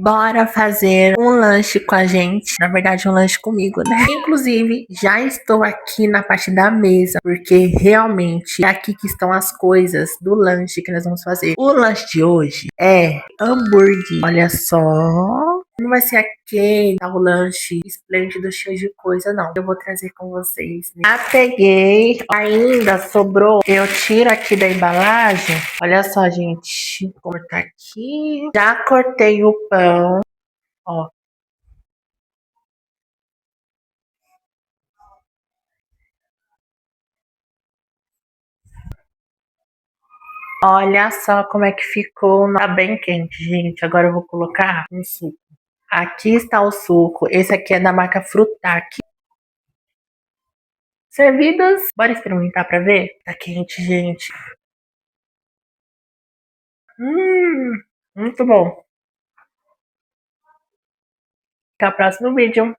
Bora fazer um lanche com a gente. Na verdade, um lanche comigo, né? Inclusive, já estou aqui na parte da mesa, porque realmente é aqui que estão as coisas do lanche que nós vamos fazer. O lanche de hoje é hambúrguer. Olha só. Não vai ser aquele tal lanche esplêndido, cheio de coisa, não. Eu vou trazer com vocês, né? Já peguei, ainda sobrou. Eu tiro aqui da embalagem. Olha só, gente. Vou cortar aqui. Já cortei o pão, ó. Olha só como é que ficou. Tá bem quente, gente. Agora eu vou colocar um suco. Aqui está o suco. Esse aqui é da marca Frutac. Servidas. Bora experimentar pra ver? Tá quente, gente. Muito bom. Até o próximo vídeo.